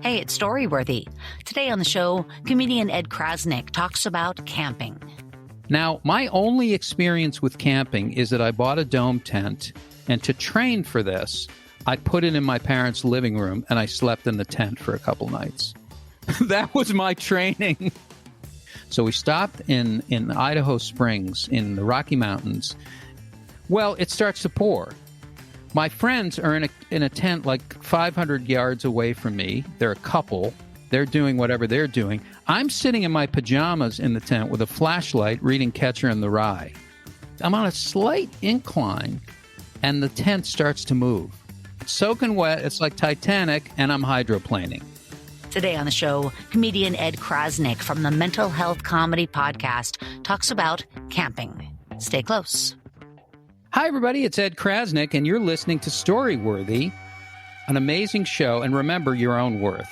Hey, it's Storyworthy. Today on the show, comedian Ed Crasnick talks about camping. Now, my only experience with camping is that I bought a dome tent, and to train for this, I put it in my parents' living room, and I slept in the tent for a couple nights. That was my training. So we stopped in Idaho Springs in the Rocky Mountains. Well, it starts to pour. My friends are in a tent like 500 yards away from me. They're a couple. They're doing whatever they're doing. I'm sitting in my pajamas in the tent with a flashlight reading Catcher in the Rye. I'm on a slight incline, and the tent starts to move. It's soaking wet. It's like Titanic, and I'm hydroplaning. Today on the show, comedian Ed Crasnick from the Mental Health Comedy Podcast talks about camping. Stay close. Hi, everybody. It's Ed Crasnick, and you're listening to Storyworthy, an amazing show. And remember your own worth,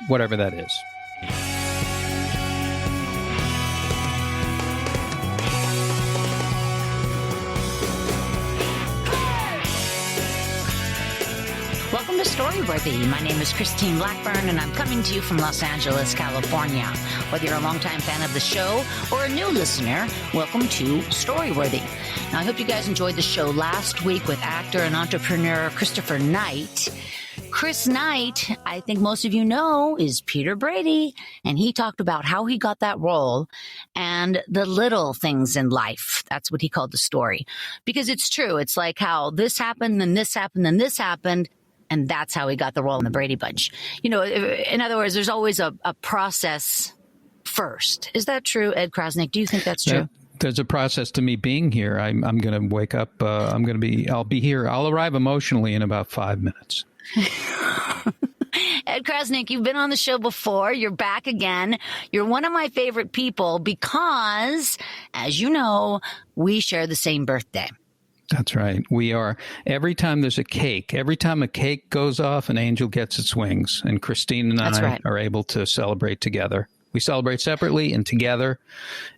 whatever that is. Welcome to Storyworthy. My name is Christine Blackburn, and I'm coming to you from Los Angeles, California. Whether you're a longtime fan of the show or a new listener, welcome to Storyworthy. Now, I hope you guys enjoyed the show last week with actor and entrepreneur Christopher Knight. Chris Knight, I think most of you know, is Peter Brady, and he talked about how he got that role and the little things in life. That's what he called the story. Because it's true. It's like how this happened, and this happened, and this happened. And that's how he got the role in the Brady Bunch. You know, in other words, there's always a process first. Is that true, Ed Crasnick? Do you think that's true? Yeah, there's a process to me being here. I'm going to wake up. I'll be here. I'll arrive emotionally in about 5 minutes. Ed Crasnick, you've been on the show before. You're back again. You're one of my favorite people because, as you know, we share the same birthday. That's right. We are. Every time there's a cake, every time a cake goes off, an angel gets its wings. And Christine and I are able to celebrate together. We celebrate separately and together,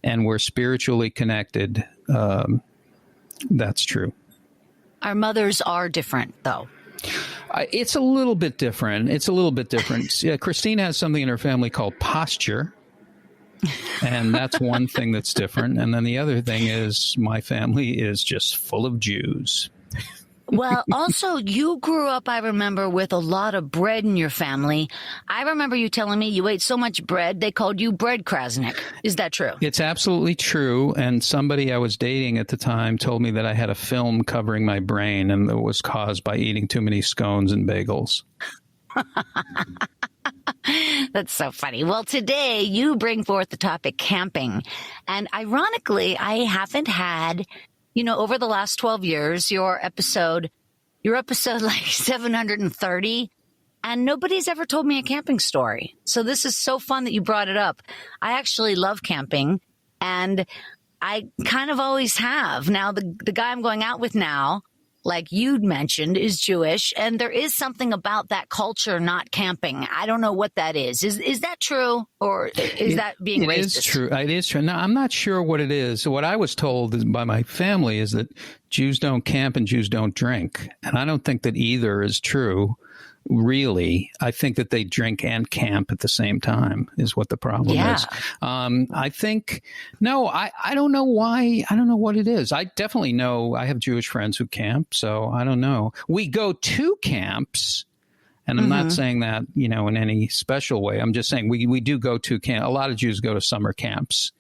and we're spiritually connected. That's true. Our mothers are different, though. It's a little bit different. Christine has something in her family called posture. And that's one thing that's different. And then the other thing is my family is just full of Jews. Well, also, you grew up, I remember, with a lot of bread in your family. I remember you telling me you ate so much bread, they called you Bread Crasnick. Is that true? It's absolutely true. And somebody I was dating at the time told me that I had a film covering my brain, and it was caused by eating too many scones and bagels. That's so funny. Well, today you bring forth the topic camping. And ironically, I haven't had, over the last 12 years, your episode like 730, and nobody's ever told me a camping story. So this is so fun that you brought it up. I actually love camping, and I kind of always have. Now, the guy I'm going out with now, like you'd mentioned, is Jewish, and there is something about that culture not camping. I don't know what that is. Is that true, or is that being racist? It is true. It is true. No, I'm not sure what it is. What I was told by my family is that Jews don't camp and Jews don't drink, and I don't think that either is true. Really, I think that they drink and camp at the same time is what the problem is. I think, no, I don't know why. I don't know what it is. I definitely know I have Jewish friends who camp, so I don't know. We go to camps, and I'm not saying that, in any special way. I'm just saying we do go to camp. A lot of Jews go to summer camps.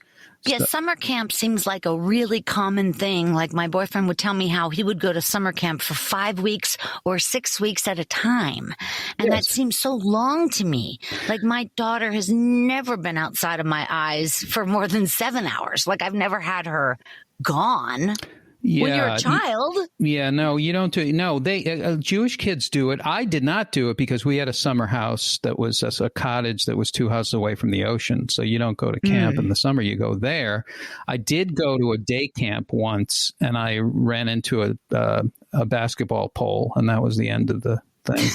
Yeah, summer camp seems like a really common thing. Like my boyfriend would tell me how he would go to summer camp for 5 weeks or 6 weeks at a time. And that seems so long to me. Like my daughter has never been outside of my eyes for more than 7 hours. Like I've never had her gone. Yeah, when you're a child. Yeah, no, you don't do it. No, they Jewish kids do it. I did not do it because we had a summer house that was a cottage that was 2 houses away from the ocean. So you don't go to camp in the summer. You go there. I did go to a day camp once, and I ran into a basketball pole, and that was the end of the thing.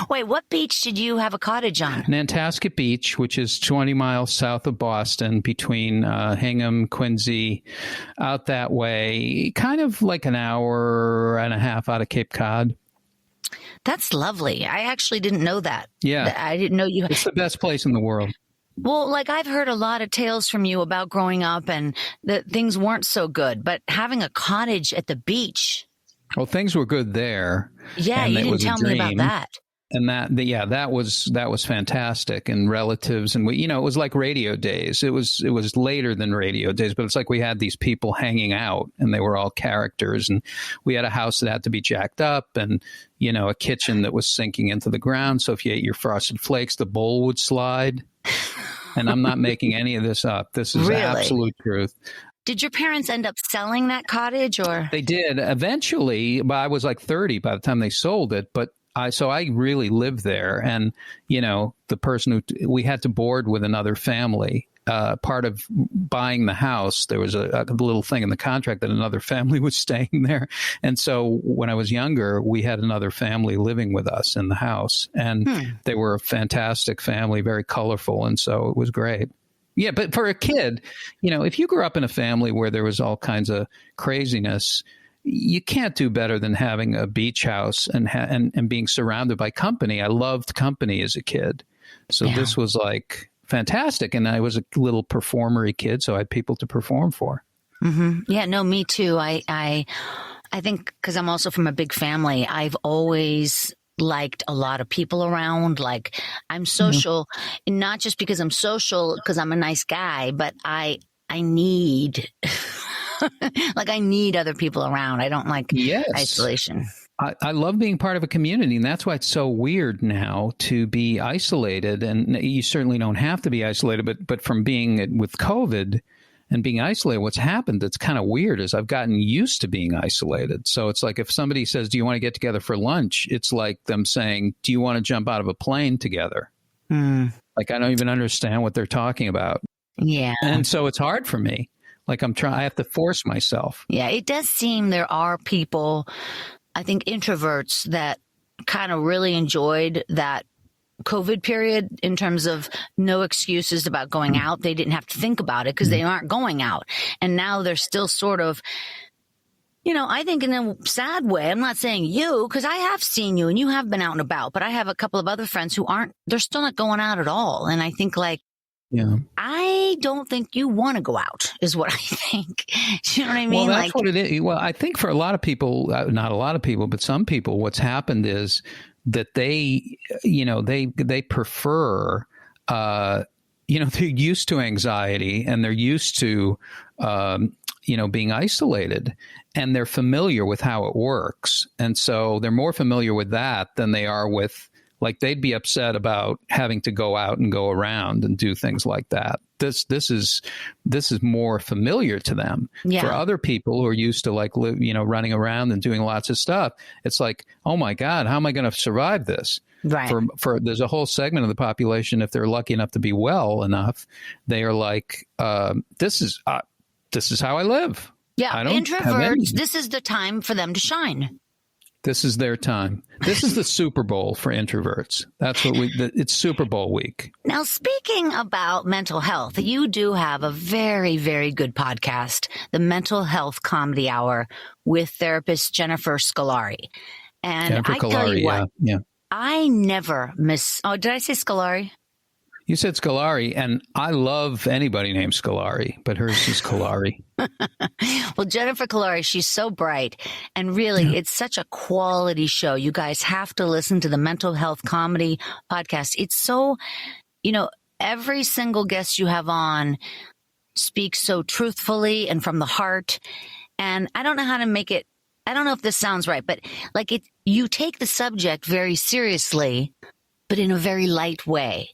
Wait, what beach did you have a cottage on? Nantasket Beach, which is 20 miles south of Boston, between Hingham, Quincy, out that way, kind of like an hour and a half out of Cape Cod. That's lovely. I actually didn't know that. Yeah. I didn't know you. It's the best place in the world. Well, like I've heard a lot of tales from you about growing up and that things weren't so good, but having a cottage at the beach. Well, things were good there. Yeah, you didn't tell me about that. And that was fantastic. And relatives, and it was like radio days. It was later than radio days, but it's like we had these people hanging out, and they were all characters. And we had a house that had to be jacked up, and a kitchen that was sinking into the ground. So if you ate your Frosted Flakes, the bowl would slide. And I'm not making any of this up. This is Really? Absolute truth. Did your parents end up selling that cottage, or? They did eventually, but I was like 30 by the time they sold it. But I really lived there. And, the person we had to board with another family. Part of buying the house, there was a little thing in the contract that another family was staying there. And so when I was younger, we had another family living with us in the house. And they were a fantastic family, very colorful. And so it was great. Yeah, but for a kid, if you grew up in a family where there was all kinds of craziness, you can't do better than having a beach house and being surrounded by company. I loved company as a kid. So This was like fantastic. And I was a little performery kid, so I had people to perform for. Mm-hmm. Yeah, no, me too. I think because I'm also from a big family, I've always liked a lot of people around. Like I'm social, and not just because I'm social, because I'm a nice guy, but I need I need other people around. I don't like isolation. I love being part of a community, and that's why it's so weird now to be isolated. And you certainly don't have to be isolated, but from being with COVID and being isolated, what's happened that's kind of weird is I've gotten used to being isolated. So it's like if somebody says, do you want to get together for lunch? It's like them saying, do you want to jump out of a plane together? Like I don't even understand what they're talking about. Yeah. And so it's hard for me. Like I have to force myself. Yeah, it does seem there are people, I think introverts, that kind of really enjoyed that COVID period in terms of no excuses about going out. They didn't have to think about it because they aren't going out. And now they're still sort of, I think in a sad way, I'm not saying you, because I have seen you and you have been out and about, but I have a couple of other friends who they're still not going out at all. And I think I don't think you want to go out is what I think. Do you know what I mean? Well, that's what it is. Well, I think for a lot of people, not a lot of people, but some people, what's happened is that they prefer, they're used to anxiety and they're used to, being isolated, and they're familiar with how it works. And so they're more familiar with that than they are with, like, they'd be upset about having to go out and go around and do things like that. This is more familiar to them. Yeah. For other people who are used to running around and doing lots of stuff, it's like, oh my God, how am I going to survive this? Right. For there's a whole segment of the population, if they're lucky enough to be well enough, they are like, this is how I live. Yeah, introverts, this is the time for them to shine. This is their time. This is the Super Bowl for introverts. That's what it's Super Bowl week. Now, speaking about mental health, you do have a very, very good podcast, the Mental Health Comedy Hour, with therapist Jennifer Scolari. And Jennifer I tell you what, yeah. I never miss. Oh, did I say Scolari? You said Scolari, and I love anybody named Scolari, but hers is Colari. Well, Jennifer Colari, she's so bright. And really, it's such a quality show. You guys have to listen to the Mental Health Comedy podcast. It's so, every single guest you have on speaks so truthfully and from the heart. And I don't know how to make it. I don't know if this sounds right, but you take the subject very seriously, but in a very light way.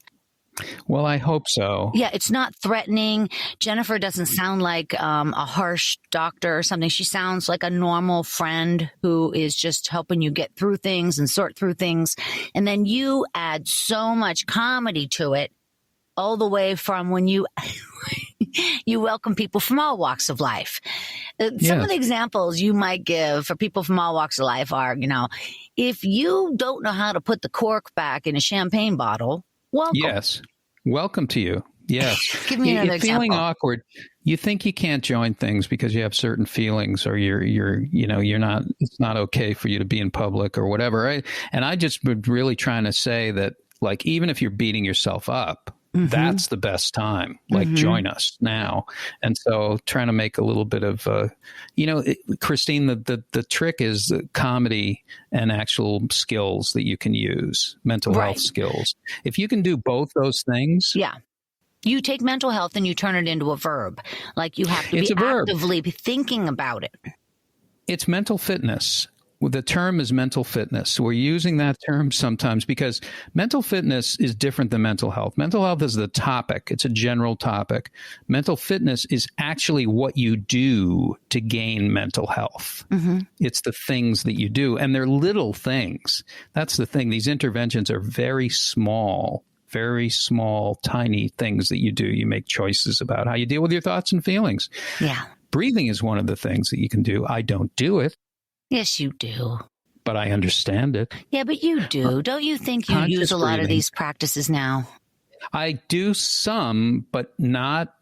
Well, I hope so. Yeah, it's not threatening. Jennifer doesn't sound like a harsh doctor or something. She sounds like a normal friend who is just helping you get through things and sort through things. And then you add so much comedy to it, all the way from when you welcome people from all walks of life. Some of the examples you might give for people from all walks of life are, if you don't know how to put the cork back in a champagne bottle, welcome. Yes. Welcome to you. Yes. Give me another Feeling example. awkward. You think you can't join things because you have certain feelings, or it's not okay for you to be in public or whatever. Right? And I just been really trying to say that, like, even if you're beating yourself up, that's the best time. Like, join us now. And so trying to make a little bit of, Christine, the trick is comedy and actual skills that you can use, mental health skills. If you can do both those things. Yeah. You take mental health and you turn it into a verb. Like, you have to It's be a verb. actively thinking about it. It's mental fitness. The term is mental fitness. We're using that term sometimes because mental fitness is different than mental health. Mental health is the topic. It's a general topic. Mental fitness is actually what you do to gain mental health. It's the things that you do. And they're little things. That's the thing. These interventions are very small, tiny things that you do. You make choices about how you deal with your thoughts and feelings. Yeah. Breathing is one of the things that you can do. I don't do it. Yes, you do. But I understand it. Yeah, but you do. Don't you think you use a lot of these practices now? I do some, but not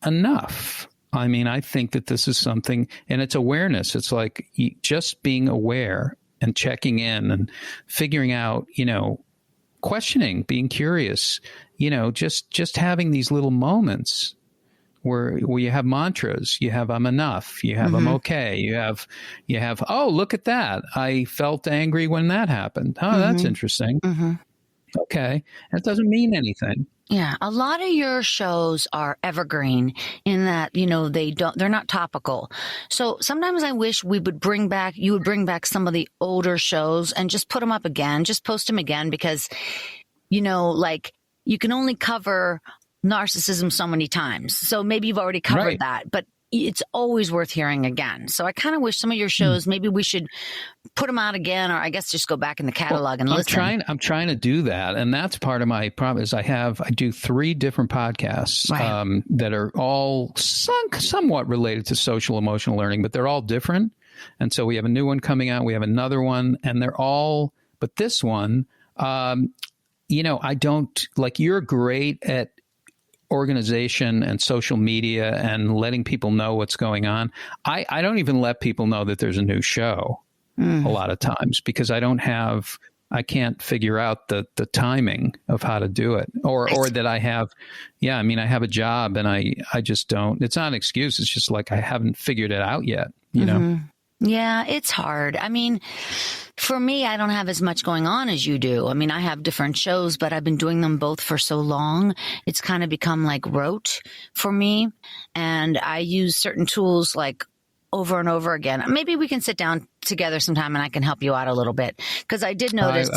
enough. I mean, I think that this is something, and it's awareness. It's like just being aware and checking in and figuring out, questioning, being curious, just having these little moments where you have mantras, you have I'm enough, you have I'm okay, you have oh, look at that, I felt angry when that happened. Oh, that's interesting. Okay, that doesn't mean anything. Yeah, a lot of your shows are evergreen in that, they're not topical. So sometimes I wish you would bring back some of the older shows and just put them up again, just post them again, because, like, you can only cover narcissism so many times. So maybe you've already covered that, but it's always worth hearing again. So I kind of wish some of your shows, maybe we should put them out again, or I guess just go back in the catalog and listen. I'm trying to do that. And that's part of my problem is I do 3 different podcasts that are all somewhat related to social emotional learning, but they're all different. And so we have a new one coming out. We have another one, and they're all, but this one, I don't, like, you're great at organization and social media and letting people know what's going on. I don't even let people know that there's a new show a lot of times because I can't figure out the timing of how to do it or that I have a job and I just don't, it's not an excuse. It's just like, I haven't figured it out yet, know? Yeah, it's hard. I mean, for me, I don't have as much going on as you do. I mean, I have different shows, but I've been doing them both for so long. It's kind of become like rote for me. And I use certain tools like over and over again. Maybe we can sit down together sometime and I can help you out a little bit. Because I did notice,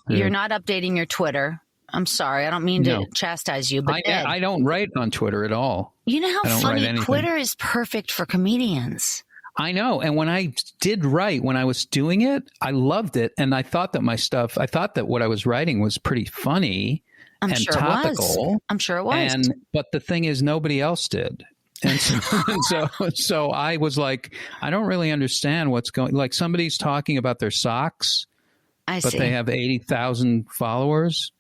you're not updating your Twitter. I'm sorry. I don't mean to chastise you, but I don't write on Twitter at all. You know how funny Twitter is perfect for comedians. I know. And when I did write, when I was doing it, I loved it. And I thought that what I was writing was pretty funny and topical. I'm sure it was. But the thing is, nobody else did. And so I was like, I don't really understand what's going, like somebody's talking about their socks, but they have 80,000 followers.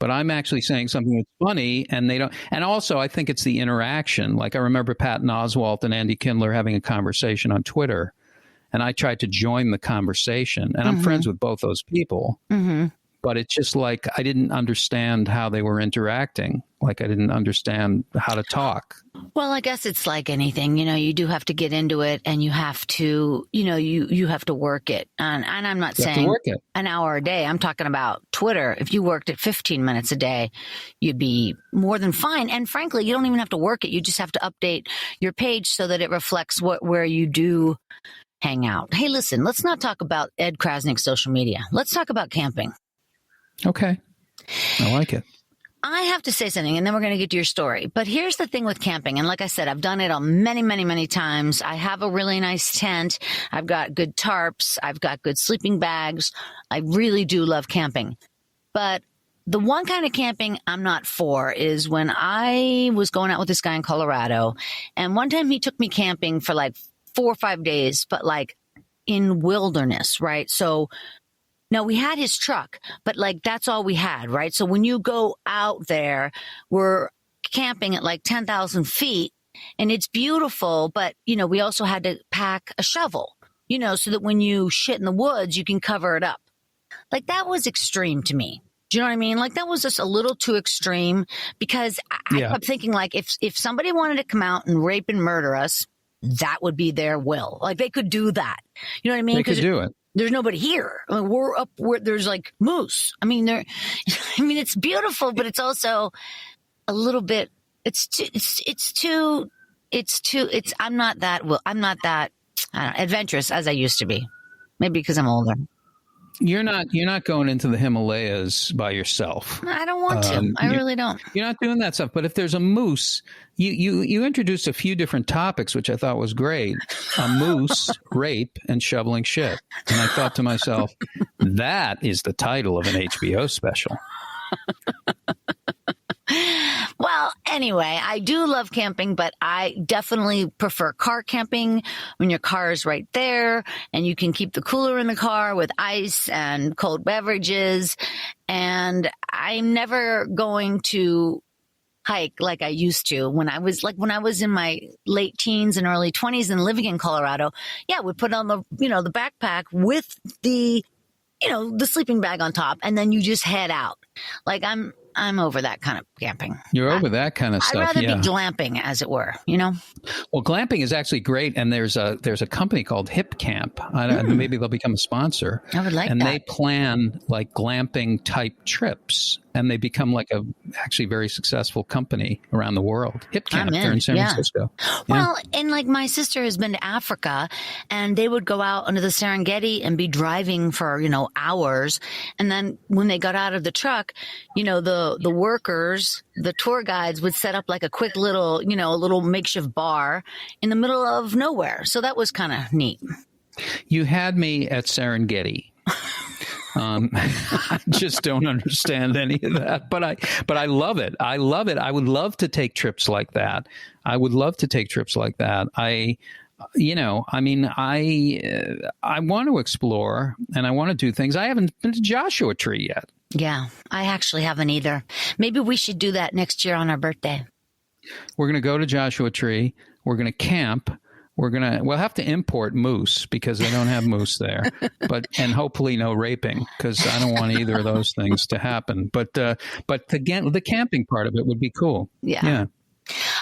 But I'm actually saying something that's funny, and they don't. And also, I think it's the interaction. Like, I remember Patton Oswalt and Andy Kindler having a conversation on Twitter, and I tried to join the conversation. And I'm friends with both those people. But it's just like I didn't understand how they were interacting. Like, I didn't understand how to talk. Well, I guess it's like anything, you do have to get into it and you have to, you have to work it. And I'm not saying an hour a day. I'm talking about Twitter. If you worked it 15 minutes a day, you'd be more than fine. And frankly, you don't even have to work it. You just have to update your page so that it reflects where you do hang out. Hey, listen, let's not talk about Ed Crasnick's social media. Let's talk about camping. Okay. I like it. I have to say something, and then we're going to get to your story. But here's the thing with camping. And like I said, I've done it many, many, many times. I have a really nice tent. I've got good tarps. I've got good sleeping bags. I really do love camping. But the one kind of camping I'm not for is when I was going out with this guy in Colorado. And one time he took me camping for like 4 or 5 days, but like in wilderness, right? So now, we had his truck, but like that's all we had, right? So when you go out there, we're camping at like 10,000 feet and it's beautiful, but, we also had to pack a shovel, so that when you shit in the woods, you can cover it up. Like that was extreme to me. Do you know what I mean? Like that was just a little too extreme because I kept thinking like if somebody wanted to come out and rape and murder us, that would be their will. Like they could do that. You know what I mean? They could do it. There's nobody here. I mean, we're up where there's like moose. I mean, it's beautiful, but it's also a little bit, I'm not that adventurous as I used to be. Maybe because I'm older. You're not going into the Himalayas by yourself. I don't want to. I really don't. You're not doing that stuff. But if there's a moose, you introduced a few different topics, which I thought was great. A moose, rape, and shoveling shit. And I thought to myself, that is the title of an HBO special. Well, anyway, I do love camping, but I definitely prefer car camping when your car is right there and you can keep the cooler in the car with ice and cold beverages. And I'm never going to hike like I used to when I was in my late teens and early 20s and living in Colorado. Yeah, we put on the backpack with the sleeping bag on top and then you just head out. Like I'm over that kind of camping. You're over that kind of stuff. I'd rather be glamping, as it were, Well, glamping is actually great. And there's a company called Hip Camp. Maybe they'll become a sponsor. I would like and that. And they plan like glamping type trips. And they become like a actually very successful company around the world. Hip Camp, they're in San Francisco. Well, and like my sister has been to Africa and they would go out into the Serengeti and be driving for, hours. And then when they got out of the truck, the workers, the tour guides would set up like a quick little, a little makeshift bar in the middle of nowhere. So that was kind of neat. You had me at Serengeti. I just don't understand any of that, but I love it. I love it. I would love to take trips like that. I want to explore and I want to do things. I haven't been to Joshua Tree yet. Yeah, I actually haven't either. Maybe we should do that next year on our birthday. We're going to go to Joshua Tree. We're going to camp. We'll have to import moose because they don't have moose there, and hopefully no raping because I don't want either of those things to happen. But again, the camping part of it would be cool. Yeah.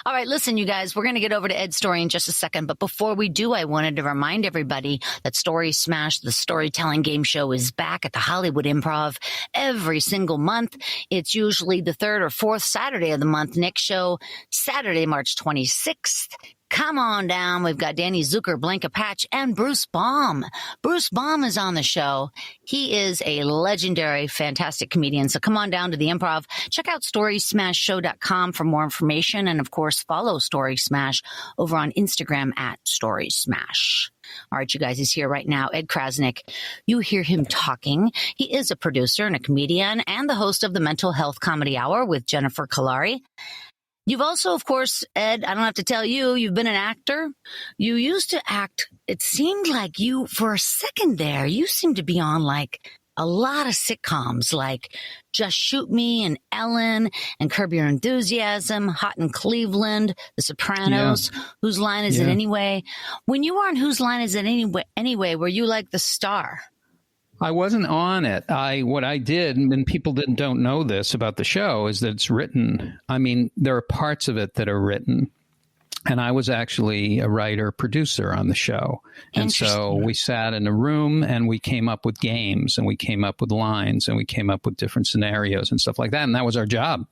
All right, listen, you guys, we're going to get over to Ed's story in just a second. But before we do, I wanted to remind everybody that Story Smash, the storytelling game show, is back at the Hollywood Improv every single month. It's usually the third or fourth Saturday of the month. Next show, Saturday, March 26th. Come on down. We've got Danny Zucker, Blanca Patch, and Bruce Baum. Bruce Baum is on the show. He is a legendary, fantastic comedian. So come on down to the Improv. Check out StorySmashShow.com for more information. And, of course, follow Story Smash over on Instagram at Story Smash. All right, you guys, he's here right now. Ed Crasnick. You hear him talking. He is a producer and a comedian and the host of the Mental Health Comedy Hour with Jennifer Kalari. You've also, of course, Ed, I don't have to tell you, you've been an actor. You used to act. It seemed like you, for a second there, you seemed to be on like a lot of sitcoms like Just Shoot Me and Ellen and Curb Your Enthusiasm, Hot in Cleveland, The Sopranos, Whose Line Is It Anyway? When you were on Whose Line Is It Anyway, were you like the star? I wasn't on it. What I did, and people don't know this about the show, is that it's written. I mean, there are parts of it that are written. And I was actually a writer, producer on the show. And so we sat in a room and we came up with games and we came up with lines and we came up with different scenarios and stuff like that. And that was our job.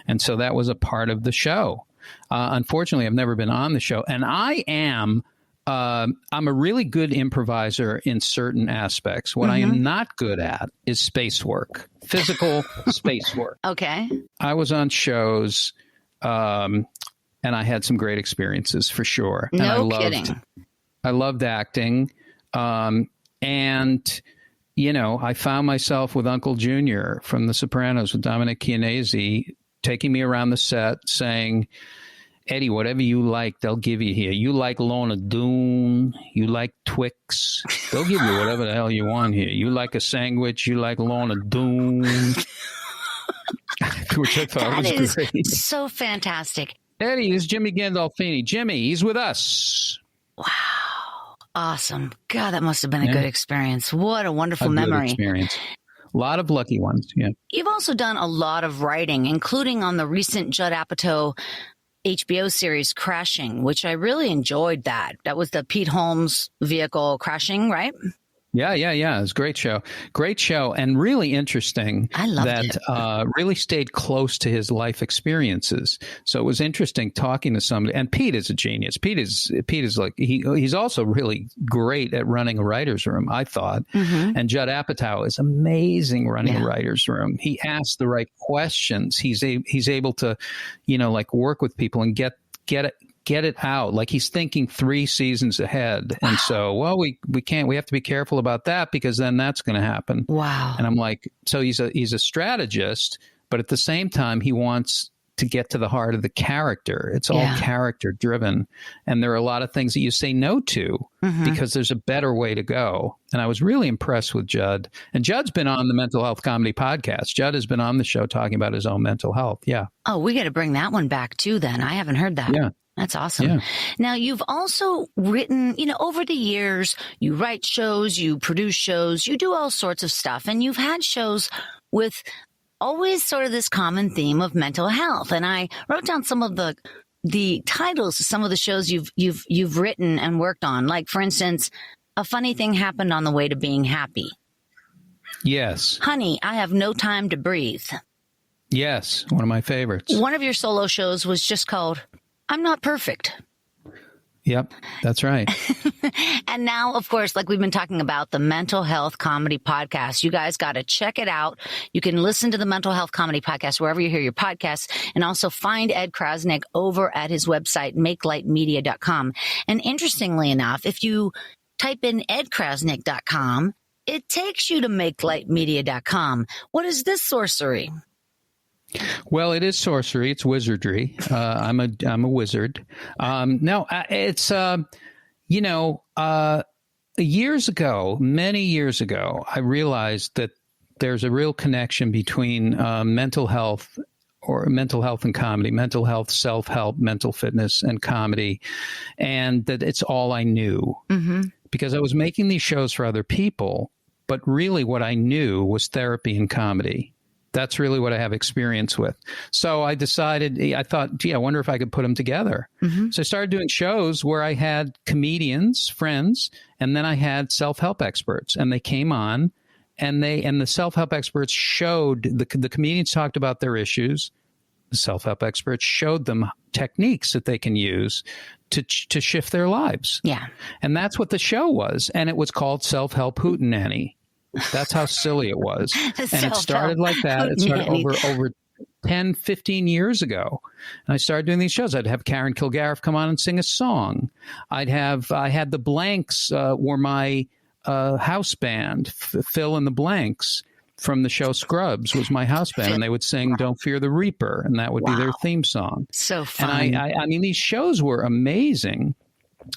And so that was a part of the show. Unfortunately, I've never been on the show. And I'm a really good improviser in certain aspects. What I am not good at is space work, physical space work. Okay. I was on shows, and I had some great experiences for sure. No kidding. I loved acting. And, you know, I found myself with Uncle Junior from The Sopranos with Dominic Chianese taking me around the set saying, Eddie, whatever you like, they'll give you here. You like Lorna Doone, you like Twix, they'll give you whatever the hell you want here. You like a sandwich, you like Lorna Doone. which I thought That was is great. so fantastic. Eddie, this is Jimmy Gandolfini. Jimmy, he's with us. Wow. Awesome. God, that must have been a good experience. What a wonderful memory. Good experience. A lot of lucky ones. Yeah. You've also done a lot of writing, including on the recent Judd Apatow HBO series Crashing, which I really enjoyed that. That was the Pete Holmes vehicle crashing, right? Yeah. It was a great show. Great show. And really interesting. I loved it. Really stayed close to his life experiences. So it was interesting talking to somebody. And Pete is a genius. Pete is like, he's also really great at running a writer's room, I thought. Mm-hmm. And Judd Apatow is amazing running a writer's room. He asks the right questions. He's able to, like work with people and get it out. Like he's thinking 3 seasons ahead. And so, we have to be careful about that because then that's going to happen. Wow. And I'm like, so he's a strategist, but at the same time, he wants to get to the heart of the character. It's all character driven. And there are a lot of things that you say no to because there's a better way to go. And I was really impressed with Judd. And Judd's been on the Mental Health Comedy Podcast. Judd has been on the show talking about his own mental health. Yeah. Oh, we got to bring that one back too then. I haven't heard that. Yeah. That's awesome. Yeah. Now, you've also written, over the years, you write shows, you produce shows, you do all sorts of stuff. And you've had shows with always sort of this common theme of mental health. And I wrote down some of the titles of some of the shows you've written and worked on. Like, for instance, A Funny Thing Happened on the Way to Being Happy. Yes. Honey, I Have No Time to Breathe. Yes. One of my favorites. One of your solo shows was just called I'm Not Perfect. Yep, that's right. And now, of course, like we've been talking about, the Mental Health Comedy Podcast. You guys got to check it out. You can listen to the Mental Health Comedy Podcast wherever you hear your podcasts, and also find Ed Crasnick over at his website, makelightmedia.com. And interestingly enough, if you type in edcrasnick.com, it takes you to makelightmedia.com. What is this sorcery? Well, it is sorcery. It's wizardry. I'm a wizard. No, it's many years ago, I realized that there's a real connection between mental health and comedy, mental health, self-help, mental fitness, and comedy, and that it's all I knew because I was making these shows for other people, but really what I knew was therapy and comedy. That's really what I have experience with. So I thought, I wonder if I could put them together. So I started doing shows where I had comedians, friends, and then I had self-help experts, and they came on, and the self-help experts showed the comedians talked about their issues. The self-help experts showed them techniques that they can use to shift their lives. Yeah. And that's what the show was. And it was called Self-Help Hootenanny. That's how silly it was. And it started like that. It started over 10, 15 years ago. And I started doing these shows. I'd have Karen Kilgariff come on and sing a song. I had the Blanks were my house band. Fill in the Blanks from the show Scrubs was my house band. And they would sing Don't Fear the Reaper. And that would be their theme song. So fun. And I mean, these shows were amazing.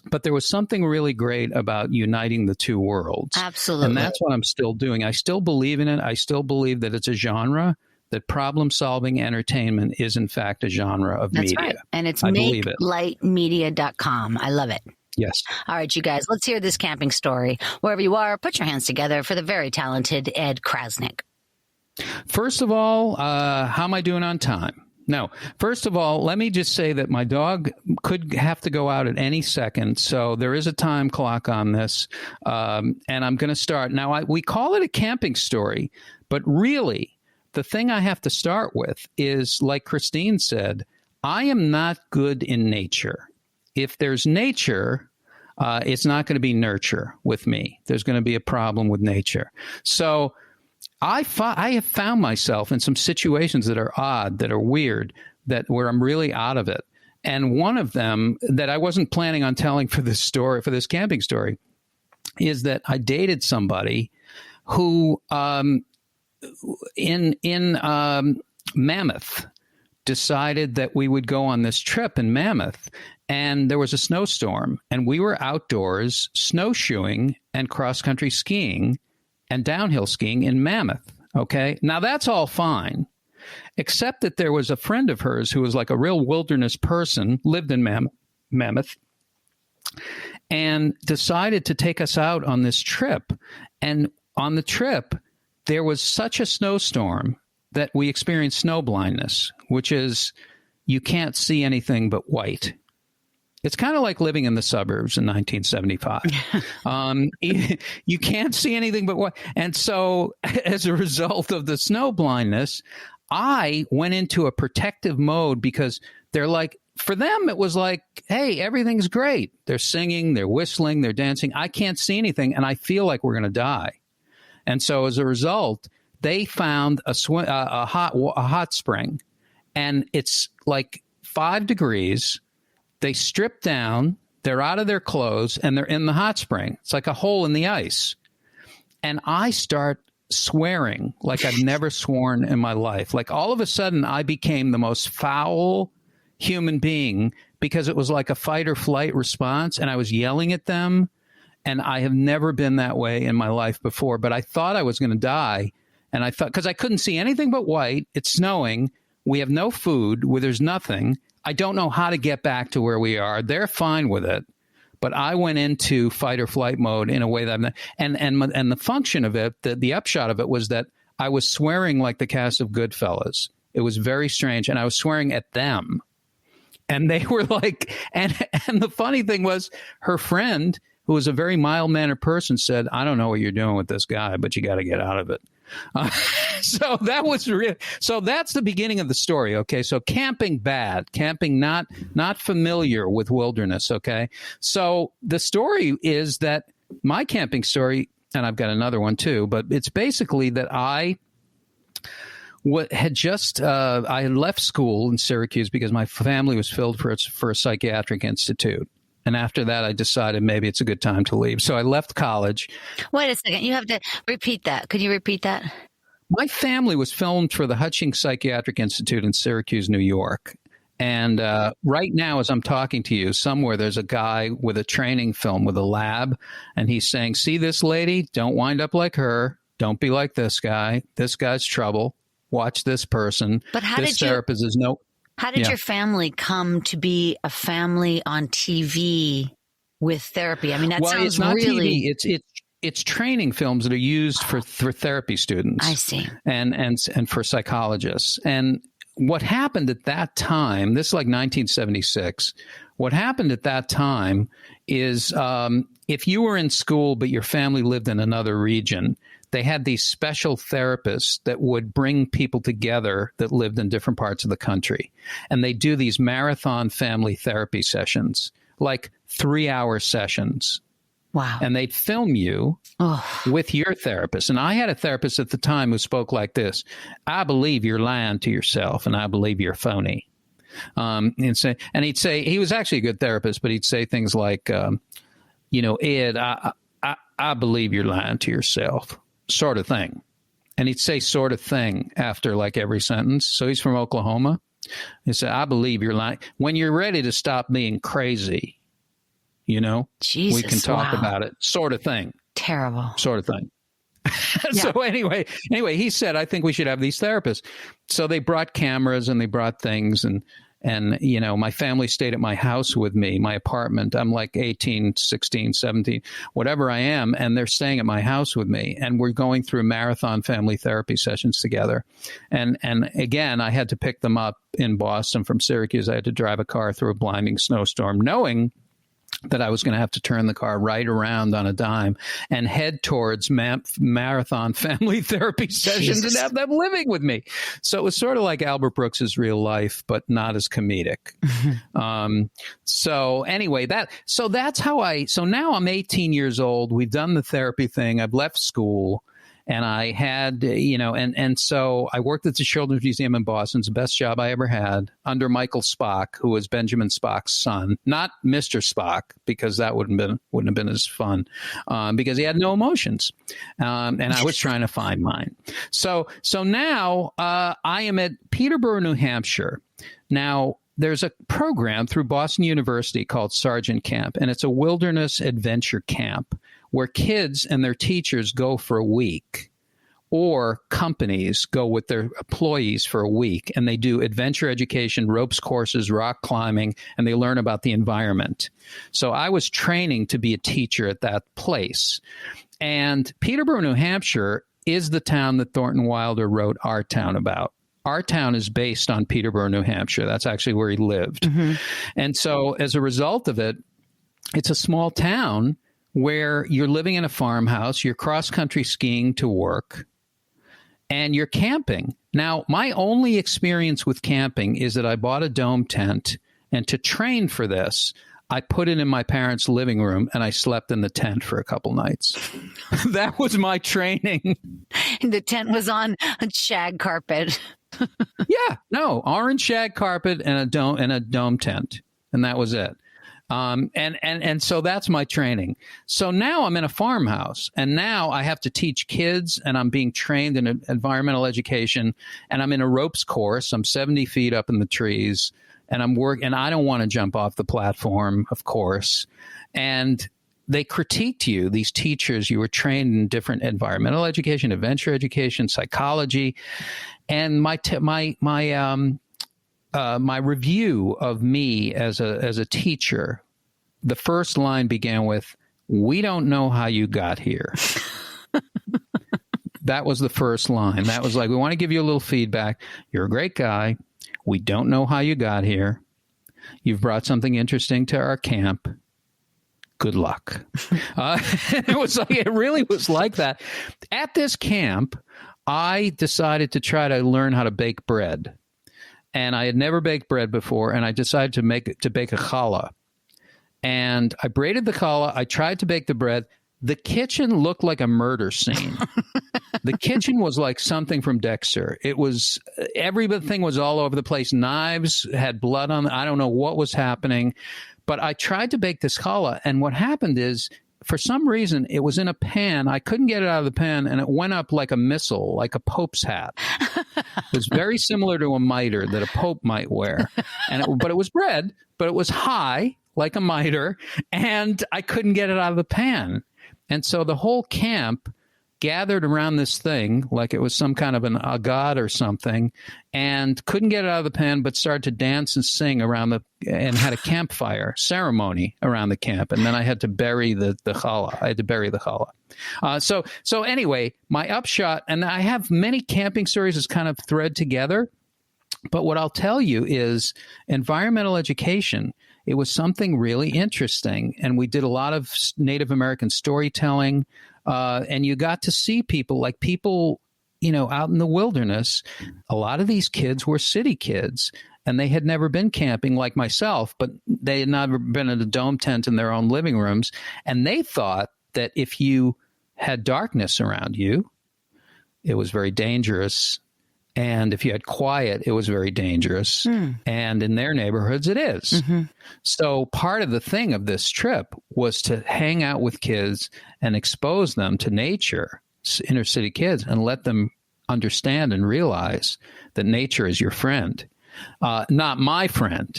But there was something really great about uniting the two worlds. Absolutely. And that's what I'm still doing. I still believe in it. I still believe that it's a genre, that problem-solving entertainment is, in fact, a genre of media. That's right. And it's makelightmedia.com. I love it. Yes. All right, you guys, let's hear this camping story. Wherever you are, put your hands together for the very talented Ed Crasnick. First of all, how am I doing on time? No. First of all, let me just say that my dog could have to go out at any second. So there is a time clock on this. And I'm going to start. Now, we call it a camping story, but really the thing I have to start with is, like Christine said, I am not good in nature. If there's nature, it's not going to be nurture with me. There's going to be a problem with nature. So I have found myself in some situations that are odd, that are weird, where I'm really out of it. And one of them that I wasn't planning on telling for this camping story, is that I dated somebody who in Mammoth decided that we would go on this trip in Mammoth, and there was a snowstorm, and we were outdoors snowshoeing and cross-country skiing and downhill skiing in Mammoth. Okay. Now that's all fine. except that there was a friend of hers who was like a real wilderness person, lived in Mammoth, and decided to take us out on this trip. And on the trip, there was such a snowstorm that we experienced snow blindness, which is you can't see anything but white. It's kind of like living in the suburbs in 1975. You can't see anything but white. And so as a result of the snow blindness, I went into a protective mode because they're like, for them, it was like, hey, everything's great. They're singing, they're whistling, they're dancing. I can't see anything, and I feel like we're going to die. And so as a result, they found a hot spring, and it's like 5 degrees. They strip down, they're out of their clothes, and they're in the hot spring. It's like a hole in the ice. And I start swearing like I've never sworn in my life. Like all of a sudden, I became the most foul human being because it was like a fight or flight response, and I was yelling at them. And I have never been that way in my life before, but I thought I was going to die. And I thought, because I couldn't see anything but white, it's snowing, we have no food, where there's nothing. I don't know how to get back to where we are. They're fine with it. But I went into fight or flight mode in a way that I'm not, and the function of it, the upshot of it was that I was swearing like the cast of Goodfellas. It was very strange. And I was swearing at them. And they were like, and the funny thing was, her friend, who was a very mild-mannered person, said, I don't know what you're doing with this guy, but you got to get out of it. So that was real. So that's the beginning of the story. Okay. So camping bad, camping not familiar with wilderness. Okay. So the story is that my camping story, and I've got another one too, but it's basically that I had left school in Syracuse because my family was filled for a psychiatric institute. And after that, I decided maybe it's a good time to leave. So I left college. Wait a second. You have to repeat that. Could you repeat that? My family was filmed for the Hutchings Psychiatric Institute in Syracuse, New York. And right now, as I'm talking to you, somewhere there's a guy with a training film with a lab. And he's saying, see this lady? Don't wind up like her. Don't be like this guy. This guy's trouble. Watch this person. But how this did therapist is no... How did your family come to be a family on TV with therapy? I mean, that sounds it's not really... TV. It's training films that are used for therapy students. I see. And for psychologists. And what happened at that time, this is like 1976, what happened at that time is if you were in school but your family lived in another region, they had these special therapists that would bring people together that lived in different parts of the country. And they do these marathon family therapy sessions, like 3-hour sessions. Wow. And they'd film you with your therapist. And I had a therapist at the time who spoke like this: I believe you're lying to yourself, and I believe you're phony. And he'd say, he was actually a good therapist, but he'd say things like, Ed, I believe you're lying to yourself. Sort of thing. And he'd say sort of thing after like every sentence. So he's from Oklahoma. He said, I believe you're lying. When you're ready to stop being crazy, Jesus, we can talk about it. Sort of thing. Terrible. Sort of thing. So anyway, he said, I think we should have these therapists. So they brought cameras and they brought things, and my family stayed at my house with me, my apartment. I'm like 18, 16, 17, whatever I am. And they're staying at my house with me. And we're going through marathon family therapy sessions together. And again, I had to pick them up in Boston from Syracuse. I had to drive a car through a blinding snowstorm, knowing that I was going to have to turn the car right around on a dime and head towards marathon family therapy sessions and have them living with me. So it was sort of like Albert Brooks's Real Life, but not as comedic. So anyway, that's how so now I'm 18 years old. We've done the therapy thing. I've left school. And I had, and so I worked at the Children's Museum in Boston. It's the best job I ever had, under Michael Spock, who was Benjamin Spock's son, not Mr. Spock, because that wouldn't have been as fun, because he had no emotions. And I was trying to find mine. So now I am at Peterborough, New Hampshire. Now, there's a program through Boston University called Sergeant Camp, and it's a wilderness adventure camp where kids and their teachers go for a week or companies go with their employees for a week and they do adventure education, ropes courses, rock climbing, and they learn about the environment. So I was training to be a teacher at that place. And Peterborough, New Hampshire is the town that Thornton Wilder wrote Our Town about. Our Town is based on Peterborough, New Hampshire. That's actually where he lived. Mm-hmm. And so as a result of it, it's a small town where you're living in a farmhouse, you're cross-country skiing to work, and you're camping. Now, my only experience with camping is that I bought a dome tent, and to train for this, I put it in my parents' living room, and I slept in the tent for a couple nights. That was my training. The tent was on a shag carpet. Yeah, no, orange shag carpet and a dome tent, and that was it. And so that's my training. So now I'm in a farmhouse, and now I have to teach kids, and I'm being trained in environmental education, and I'm in a ropes course. I'm 70 feet up in the trees, and and I don't want to jump off the platform, of course. And they critiqued you, these teachers. You were trained in different environmental education, adventure education, psychology, and my review of me as a teacher, the first line began with, "We don't know how you got here." That was the first line. That was like, "We want to give you a little feedback. You're a great guy. We don't know how you got here. You've brought something interesting to our camp. Good luck." It really was like that. At this camp, I decided to try to learn how to bake bread. And I had never baked bread before, and I decided to bake a challah. And I braided the challah. I tried to bake the bread. The kitchen looked like a murder scene. The kitchen was like something from Dexter. It was, everything was all over the place. Knives had blood on them. I don't know what was happening. But I tried to bake this challah, and what happened is, for some reason, it was in a pan. I couldn't get it out of the pan, and it went up like a missile, like a pope's hat. It was very similar to a mitre that a pope might wear. But it was bread, but it was high, like a mitre, and I couldn't get it out of the pan. And so the whole camp gathered around this thing like it was some kind of a god or something, and couldn't get it out of the pan, but started to dance and sing and had a campfire ceremony around the camp. And then I had to bury the challah. I had to bury the challah. So anyway, my upshot, and I have many camping stories that kind of thread together, but what I'll tell you is environmental education, it was something really interesting. And we did a lot of Native American storytelling. And you got to see people, out in the wilderness. A lot of these kids were city kids, and they had never been camping like myself, but they had never been in a dome tent in their own living rooms. And they thought that if you had darkness around you, it was very dangerous. And if you had quiet, it was very dangerous. And in their neighborhoods, it is. Mm-hmm. So part of the thing of this trip was to hang out with kids and expose them to nature, inner city kids, and let them understand and realize that nature is your friend. Not my friend,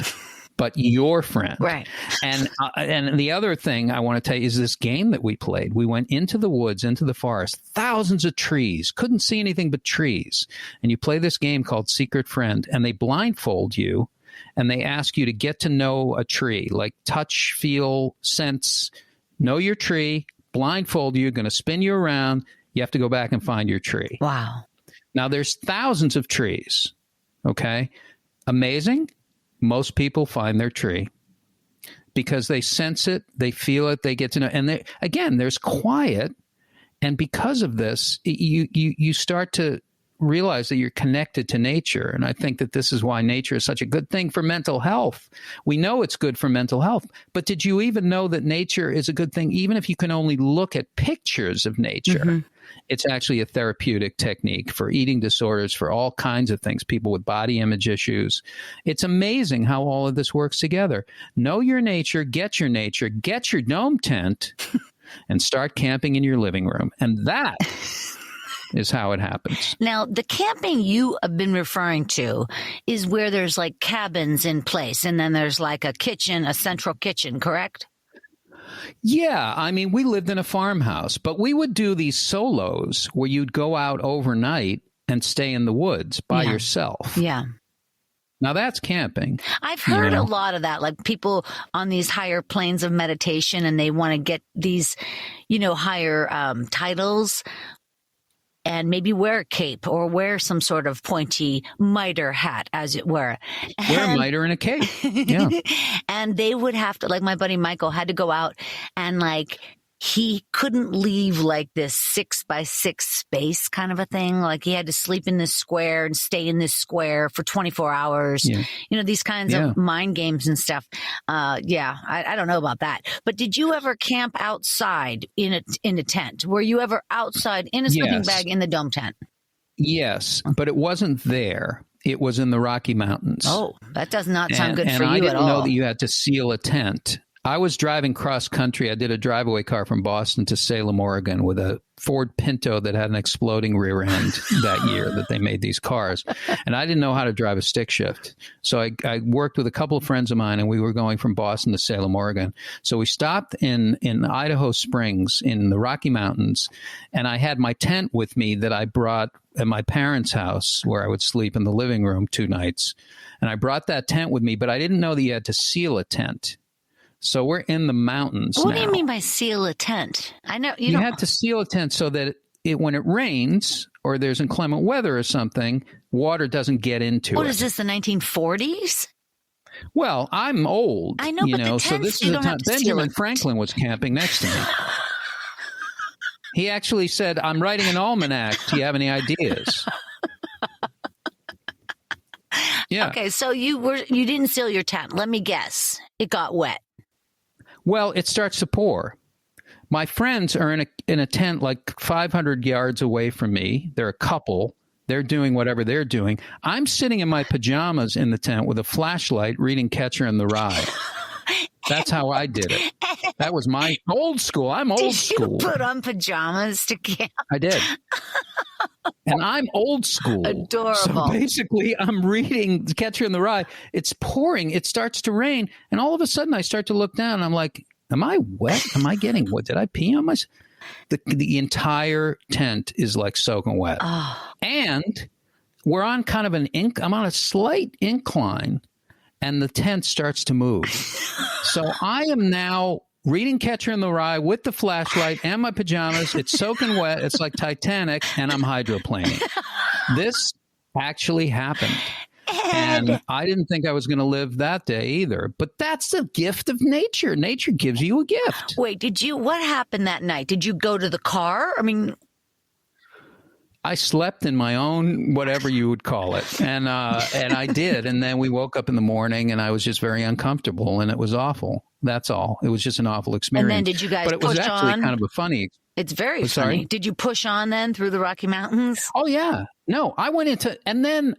but your friend. Right. And the other thing I want to tell you is this game that we played. We went into the woods, into the forest, thousands of trees, couldn't see anything but trees. And you play this game called Secret Friend, and they blindfold you, and they ask you to get to know a tree, like touch, feel, sense, know your tree, blindfold you, going to spin you around. You have to go back and find your tree. Wow. Now, there's thousands of trees, okay? Amazing. Most people find their tree because they sense it, they feel it, they get to know. And again, there's quiet. And because of this, you start to realize that you're connected to nature. And I think that this is why nature is such a good thing for mental health. We know it's good for mental health. But did you even know that nature is a good thing? Even if you can only look at pictures of nature, mm-hmm. It's actually a therapeutic technique for eating disorders, for all kinds of things, people with body image issues. It's amazing how all of this works together. Know your nature, get your dome tent, and start camping in your living room. And that is how it happens. Now, the camping you have been referring to is where there's like cabins in place, and then there's like a kitchen, a central kitchen, correct? Yeah, I mean, we lived in a farmhouse, but we would do these solos where you'd go out overnight and stay in the woods by yourself. Yeah. Now that's camping. I've heard a lot of that, like people on these higher planes of meditation, and they want to get these, higher titles, and maybe wear a cape or wear some sort of pointy mitre hat, as it were. Wear a mitre and a cape. Yeah. And they would have to, like my buddy Michael had to go out and he couldn't leave like this 6x6 space kind of a thing. Like he had to sleep in this square and stay in this square for 24 hours. Yeah. These kinds of mind games and stuff. I don't know about that. But did you ever camp outside in a tent? Were you ever outside in a sleeping bag in the dome tent? Yes, but it wasn't there. It was in the Rocky Mountains. Oh, that does not sound good for you at all. And I didn't know that you had to seal a tent. I was driving cross country. I did a drive-away car from Boston to Salem, Oregon with a Ford Pinto that had an exploding rear end that year that they made these cars. And I didn't know how to drive a stick shift. So I worked with a couple of friends of mine, and we were going from Boston to Salem, Oregon. So we stopped in Idaho Springs in the Rocky Mountains, and I had my tent with me that I brought at my parents' house where I would sleep in the living room 2 nights. And I brought that tent with me, but I didn't know that you had to seal a tent. So we're in the mountains What now. do you mean by seal a tent? I know you had to seal a tent so that when it rains or there's inclement weather or something, water doesn't get into it. What is this, the 1940s? Well, I'm old. I know, but the tents, so this is the time. Benjamin Franklin was camping next to me. He actually said, "I'm writing an almanac. Do you have any ideas?" Yeah. Okay, so you didn't seal your tent. Let me guess. It got wet. Well, it starts to pour. My friends are in a tent like 500 yards away from me. They're a couple. They're doing whatever they're doing. I'm sitting in my pajamas in the tent with a flashlight reading Catcher in the Rye. That's how I did it. That was my old school. I'm old school. Did you put on pajamas to camp? I did. And I'm old school. Adorable. So basically, I'm reading Catcher in the Rye. It's pouring. It starts to rain. And all of a sudden, I start to look down. And I'm like, am I wet? Am I getting wet? Did I pee on myself? The entire tent is like soaking wet. Oh. And we're on kind of I'm on a slight incline. And the tent starts to move. So I am now reading Catcher in the Rye with the flashlight and my pajamas. It's soaking wet. It's like Titanic, and I'm hydroplaning. This actually happened. And I didn't think I was going to live that day either. But that's the gift of nature. Nature gives you a gift. Wait, what happened that night? Did you go to the car? I mean... I slept in my own, whatever you would call it. And I did. And then we woke up in the morning and I was just very uncomfortable and it was awful. That's all. It was just an awful experience. And then did you guys push on? But it was actually kind of a funny. It's very funny. Did you push on then through the Rocky Mountains? Oh, yeah. No, I went into, and then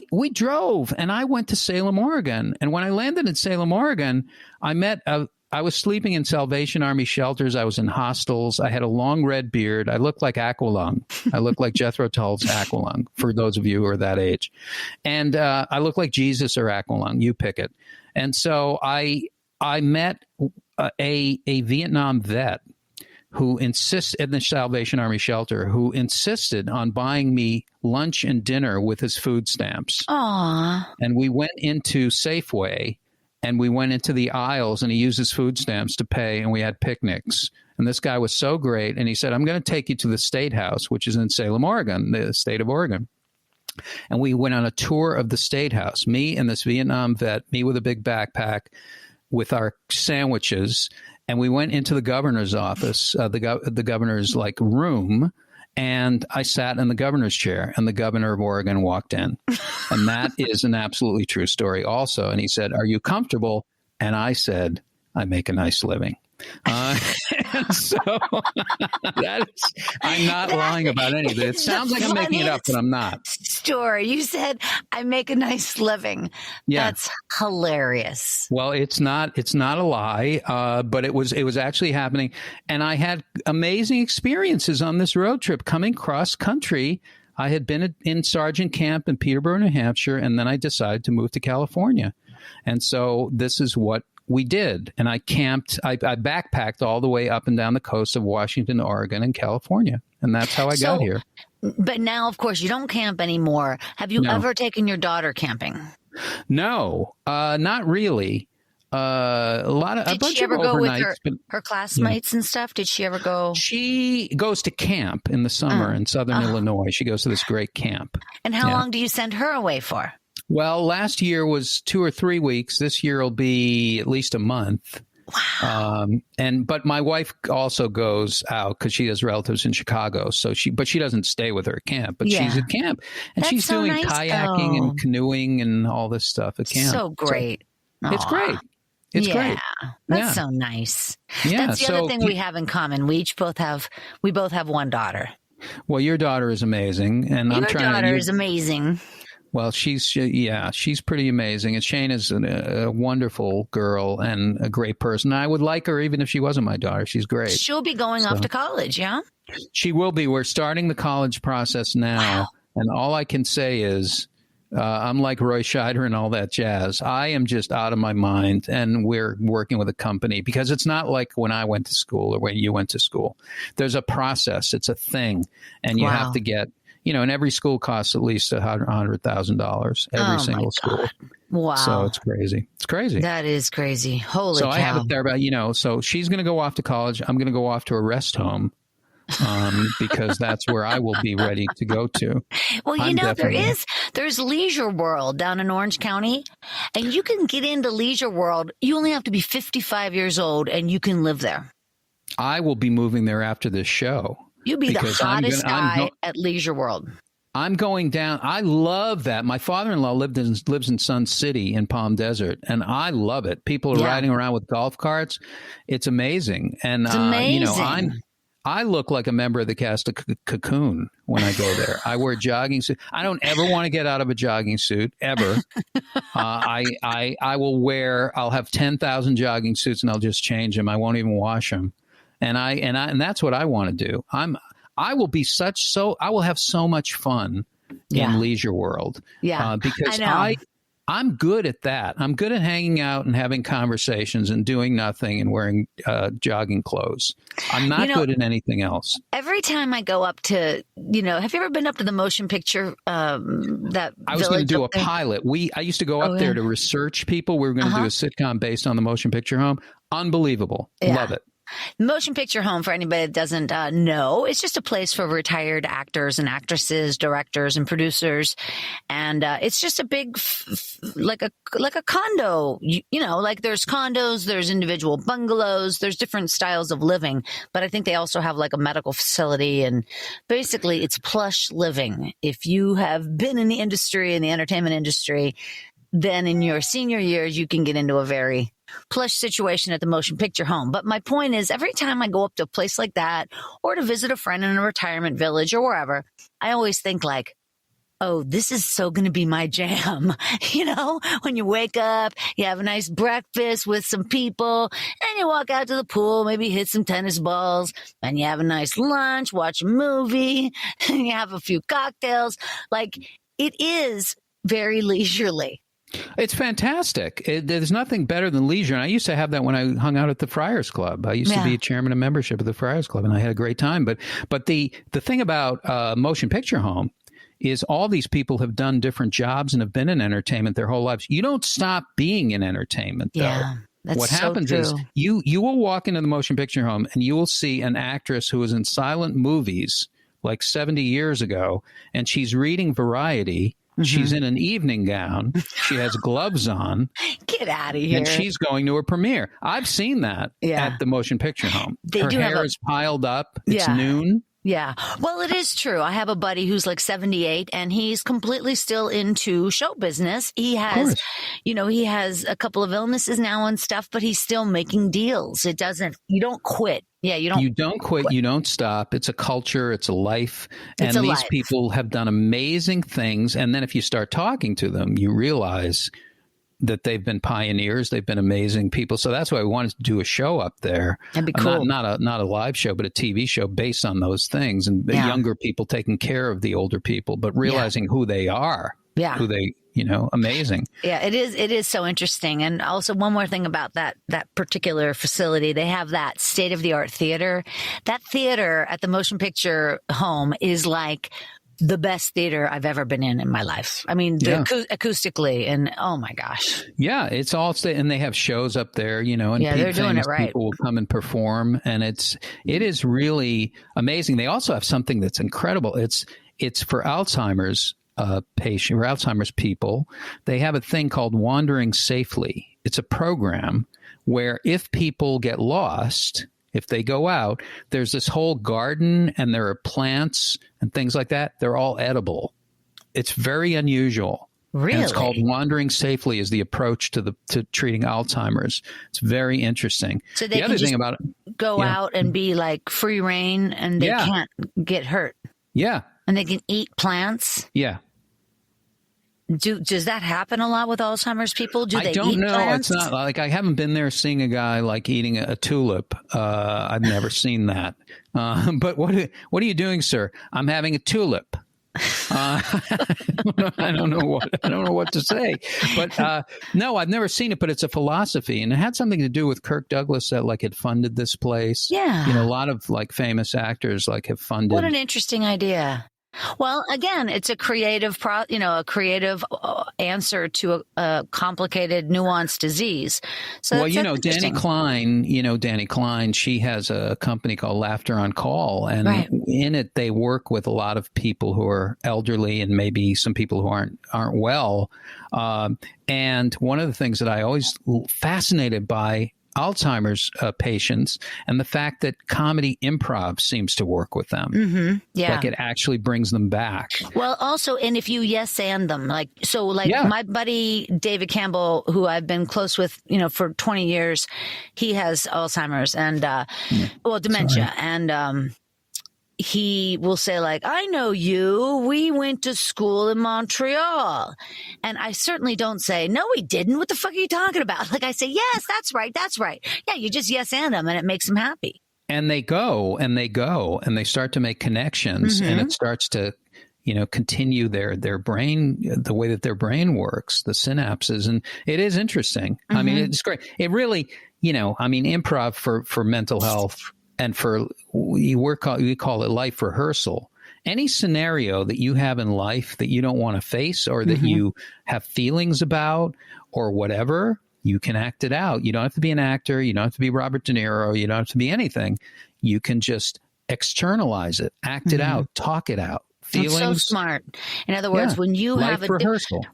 we drove and I went to Salem, Oregon. And when I landed in Salem, Oregon, I was sleeping in Salvation Army shelters. I was in hostels. I had a long red beard. I looked like Aqualung. I looked like Jethro Tull's Aqualung, for those of you who are that age. And I looked like Jesus or Aqualung. You pick it. And so I met a Vietnam vet who insisted in the Salvation Army shelter, who insisted on buying me lunch and dinner with his food stamps. Aww. And we went into Safeway. And we went into the aisles and he used his food stamps to pay and we had picnics. And this guy was so great. And he said, I'm going to take you to the State House, which is in Salem, Oregon, the state of Oregon. And we went on a tour of the State House, me and this Vietnam vet, me with a big backpack with our sandwiches. And we went into the governor's office, the governor's room. And I sat in the governor's chair and the governor of Oregon walked in. And that is an absolutely true story also. And he said, are you comfortable? And I said, I make a nice living. And so I'm not lying about any of it. It sounds like I'm making it up, but I'm not. Story. You said, I make a nice living. Yeah. That's hilarious. Well, it's not a lie, but it was actually happening. And I had amazing experiences on this road trip coming cross country. I had been in Sergeant Camp in Peterborough, New Hampshire, and then I decided to move to California. And so this is what we did. And I camped, I backpacked all the way up and down the coast of Washington, Oregon, and California. And that's how I got here. But now, of course, you don't camp anymore. Have you ever taken your daughter camping? No, not really. Did she ever go with her classmates and stuff? Did she ever go? She goes to camp in the summer in Southern Illinois. She goes to this great camp. And how long do you send her away for? Well, last year was 2 or 3 weeks. This year will be at least a month. Wow. But my wife also goes out because she has relatives in Chicago. So she doesn't stay with her at camp, but she's at camp and she's doing kayaking and canoeing and all this stuff at camp. So great. So it's great. It's great. That's so nice. Yeah. That's the other thing we have in common. We both have one daughter. Well, your daughter is amazing, and your daughter is amazing. Well, she's pretty amazing. And Shane is a wonderful girl and a great person. I would like her even if she wasn't my daughter. She's great. She'll be going off to college, yeah? She will be. We're starting the college process now. And all I can say is I'm like Roy Scheider and all that jazz. I am just out of my mind. And we're working with a company because it's not like when I went to school or when you went to school. There's a process. It's a thing. And you have to get, and every school costs at least $100,000, every single school. Wow. So it's crazy. It's crazy. That is crazy. Holy cow. So I have it there about, so she's going to go off to college. I'm going to go off to a rest home. Because that's where I will be ready to go to. Well, there's Leisure World down in Orange County, and you can get into Leisure World. You only have to be 55 years old, and you can live there. I will be moving there after this show. You'll be the hottest guy at Leisure World. I'm going down. I love that. My father-in-law lives in Sun City in Palm Desert, and I love it. People are riding around with golf carts. It's amazing. And, it's amazing. I look like a member of the cast of Cocoon when I go there. I wear jogging suit. I don't ever want to get out of a jogging suit ever. I'll have 10,000 jogging suits and I'll just change them. I won't even wash them. And that's what I want to do. I will have so much fun in Leisure World. Yeah. Because I'm good at that. I'm good at hanging out and having conversations and doing nothing and wearing jogging clothes. I'm not good at anything else. Every time I go up to, have you ever been up to the motion picture that I was going to do a pilot. I used to go up there to research people. We were going to do a sitcom based on the motion picture home. Unbelievable. Yeah. Love it. Motion Picture Home, for anybody that doesn't know, it's just a place for retired actors and actresses, directors and producers. And it's just a big, like a condo, like there's condos, there's individual bungalows, there's different styles of living. But I think they also have like a medical facility, and basically it's plush living. If you have been in the industry, in the entertainment industry, then in your senior years, you can get into a very plush situation at the Motion Picture Home. But my point is, every time I go up to a place like that or to visit a friend in a retirement village or wherever, I always think like, oh, this is so going to be my jam. When you wake up, you have a nice breakfast with some people and you walk out to the pool, maybe hit some tennis balls, and you have a nice lunch, watch a movie, and you have a few cocktails. Like, it is very leisurely. It's fantastic. There's nothing better than leisure. And I used to have that when I hung out at the Friars Club. I used to be a chairman of membership of the Friars Club, and I had a great time. But the thing about Motion Picture Home is all these people have done different jobs and have been in entertainment their whole lives. You don't stop being in entertainment, though. Yeah, what happens is you will walk into the Motion Picture Home and you will see an actress who was in silent movies like 70 years ago, and she's reading Variety. She's in an evening gown. She has gloves on. Get out of here. And she's going to a premiere. I've seen that at the Motion Picture Home. Her hair is piled up. It's noon. Yeah. Well, it is true. I have a buddy who's like 78 and he's completely still into show business. He has, he has a couple of illnesses now and stuff, but he's still making deals. You don't quit. Yeah, you don't quit. You don't stop. It's a culture. It's a life. And these people have done amazing things. And then if you start talking to them, you realize that they've been pioneers. They've been amazing people. So that's why we wanted to do a show up there. That'd be cool. Not a live show, but a TV show based on those things, and the younger people taking care of the older people, but realizing who they are, who they, amazing. Yeah, it is. It is so interesting. And also one more thing about that particular facility, they have that state of the art theater. That theater at the motion picture home is like the best theater I've ever been in my life. I mean, acoustically, and oh my gosh. Yeah, it's all and they have shows up there, and they're doing it right. People will come and perform, and it is really amazing. They also have something that's incredible. It's for Alzheimer's patient or Alzheimer's people. They have a thing called Wandering Safely. It's a program where if people get lost, if they go out, there's this whole garden and there are plants and things like that. They're all edible. It's very unusual. Really? And it's called Wandering Safely is the approach to treating Alzheimer's. It's very interesting. So they the other thing about it, go out and be like free reign and they can't get hurt. Yeah. And they can eat plants. Yeah. Does that happen a lot with Alzheimer's people? Do they I don't eat know. plants? It's not like I haven't been there seeing a guy like eating a tulip. I've never seen that. But what are you doing, sir? I'm having a tulip. I don't know what to say. But no, I've never seen it. But it's a philosophy, and it had something to do with Kirk Douglas that had funded this place. Yeah, a lot of famous actors have funded. What an interesting idea. Well, again, it's a creative, answer to a complicated, nuanced disease. So, Danny Klein, she has a company called Laughter on Call, and in it they work with a lot of people who are elderly and maybe some people who aren't well. And one of the things that I always fascinated by Alzheimer's patients and the fact that comedy improv seems to work with them. Mm-hmm. Yeah. Like it actually brings them back. Well, also, and if you yes and them, my buddy David Campbell, who I've been close with, for 20 years, he has Alzheimer's and, dementia. Sorry. And, he will say I know you, we went to school in Montreal. And I certainly don't say, no, we didn't. What the fuck are you talking about? I say, yes, that's right. That's right. Yeah. You just yes and them and it makes them happy. And they go and they start to make connections and it starts to, continue their brain, the way that their brain works, the synapses. And it is interesting. Mm-hmm. I mean, it's great. It really, improv for mental health. And we call it life rehearsal. Any scenario that you have in life that you don't want to face or that you have feelings about or whatever, you can act it out. You don't have to be an actor. You don't have to be Robert De Niro. You don't have to be anything. You can just externalize it, act it out, talk it out. Feelings. That's so smart. In other words, when you have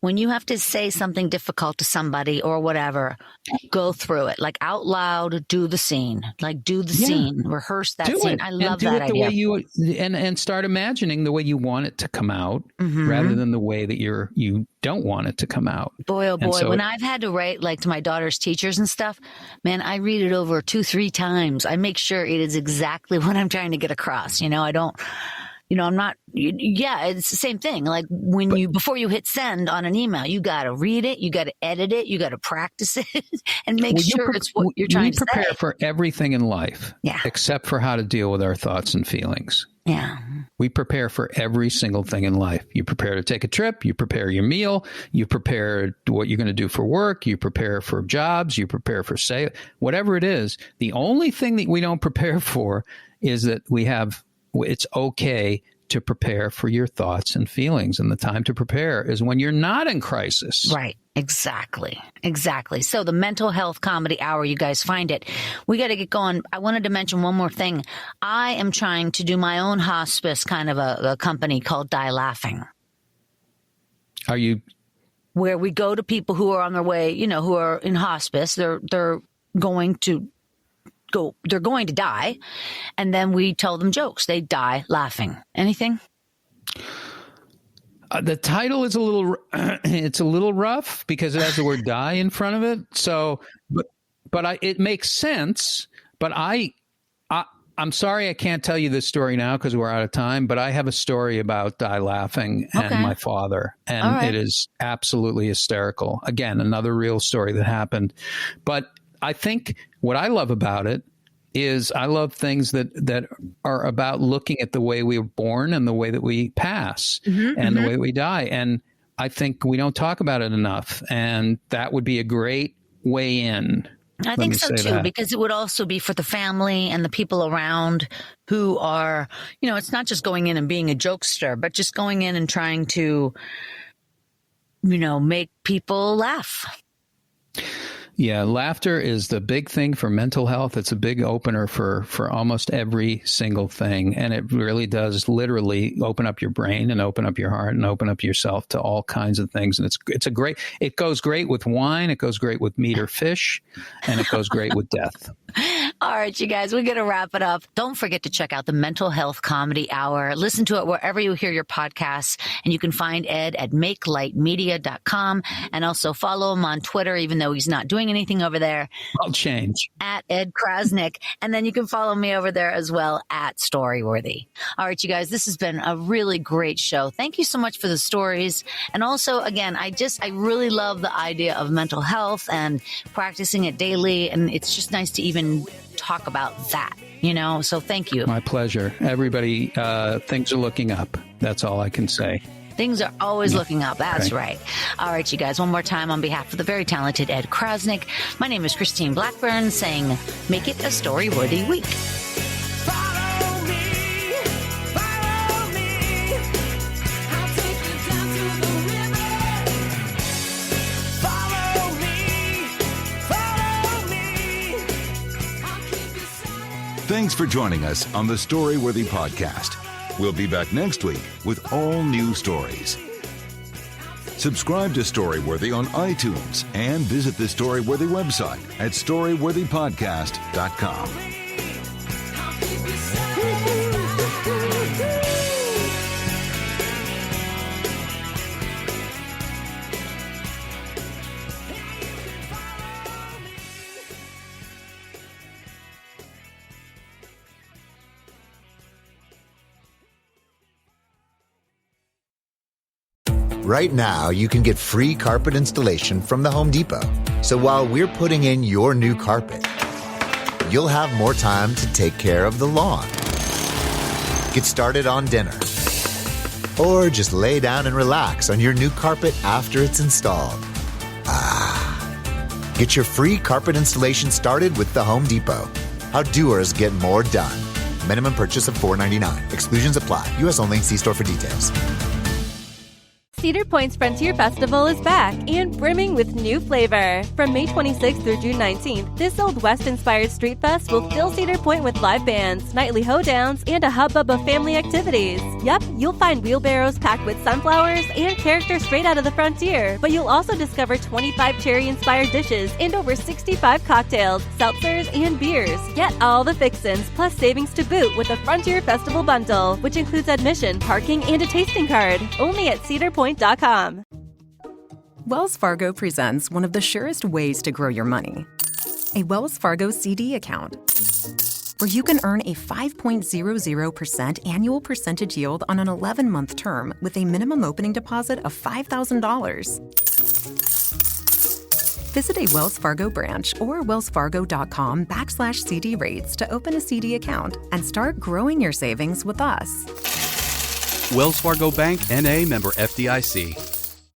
when you have to say something difficult to somebody or whatever, go through it out loud. Do the scene, scene, rehearse that scene. I love that idea. Way you and start imagining the way you want it to come out, rather than the way that you don't want it to come out. Boy, oh boy! When I've had to write to my daughter's teachers and stuff, man, I read it over 2-3 times. I make sure it is exactly what I'm trying to get across. I don't. I'm not, it's the same thing. Before you hit send on an email, you got to read it, you got to edit it, you got to practice it and make sure it's what you're trying to say. We prepare for everything in life, except for how to deal with our thoughts and feelings. Yeah. We prepare for every single thing in life. You prepare to take a trip, you prepare your meal, you prepare what you're going to do for work, you prepare for jobs, you prepare for whatever it is. The only thing that we don't prepare for is that it's okay to prepare for your thoughts and feelings. And the time to prepare is when you're not in crisis. Right. Exactly. So the Mental Health Comedy Hour, you guys find it. We got to get going. I wanted to mention one more thing. I am trying to do my own hospice kind of a company called Die Laughing. Are you? Where we go to people who are on their way, who are in hospice. They're going to die, and then we tell them jokes. They die laughing. Anything? The title is it's a little rough because it has the word die in front of it. So, but it makes sense. But I'm sorry I can't tell you this story now because we're out of time. But I have a story about Die Laughing and my father, and it is absolutely hysterical. Again, another real story that happened. But I think what I love about it is I love things that are about looking at the way we were born and the way that we pass and the way that we die. And I think we don't talk about it enough, and that would be a great way in. I think so too, because it would also be for the family and the people around who are, it's not just going in and being a jokester, but just going in and trying to, make people laugh. Yeah, laughter is the big thing for mental health. It's a big opener for almost every single thing. And it really does literally open up your brain and open up your heart and open up yourself to all kinds of things. And it goes great with wine. It goes great with meat or fish. And it goes great with death. All right, you guys, we're going to wrap it up. Don't forget to check out the Mental Health Comedy Hour. Listen to it wherever you hear your podcasts. And you can find Ed at makelightmedia.com. And also follow him on Twitter, even though he's not doing anything over there. I'll change. At Ed Crasnick. And then you can follow me over there as well at Storyworthy. All right, you guys, this has been a really great show. Thank you so much for the stories. And also, again, I really love the idea of mental health and practicing it daily. And it's just nice to even talk about that, so thank you. My pleasure. Everybody, things are looking up. That's all I can say. Things are always looking up. That's right. All right, you guys, one more time on behalf of the very talented Ed Crasnick. My name is Christine Blackburn saying, make it a story-worthy week. Thanks for joining us on the Storyworthy podcast. We'll be back next week with all new stories. Subscribe to Storyworthy on iTunes and visit the Storyworthy website at storyworthypodcast.com. Right now, you can get free carpet installation from the Home Depot. So while we're putting in your new carpet, you'll have more time to take care of the lawn, get started on dinner, or just lay down and relax on your new carpet after it's installed. Get your free carpet installation started with the Home Depot. How doers get more done. Minimum purchase of $4.99. Exclusions apply. U.S. only. See store for details. Cedar Point's Frontier Festival is back and brimming with new flavor. From May 26th through June 19th, this Old West-inspired street fest will fill Cedar Point with live bands, nightly hoedowns, and a hubbub of family activities. Yep, you'll find wheelbarrows packed with sunflowers and characters straight out of the frontier, but you'll also discover 25 cherry-inspired dishes and over 65 cocktails, seltzers, and beers. Get all the fixins, plus savings to boot with the Frontier Festival Bundle, which includes admission, parking, and a tasting card. Only at cedarpoint.com. Wells Fargo presents one of the surest ways to grow your money. A Wells Fargo CD account, where you can earn a 5.00% annual percentage yield on an 11-month term with a minimum opening deposit of $5,000. Visit a Wells Fargo branch or wellsfargo.com/CD rates to open a CD account and start growing your savings with us. Wells Fargo Bank, N.A., member FDIC.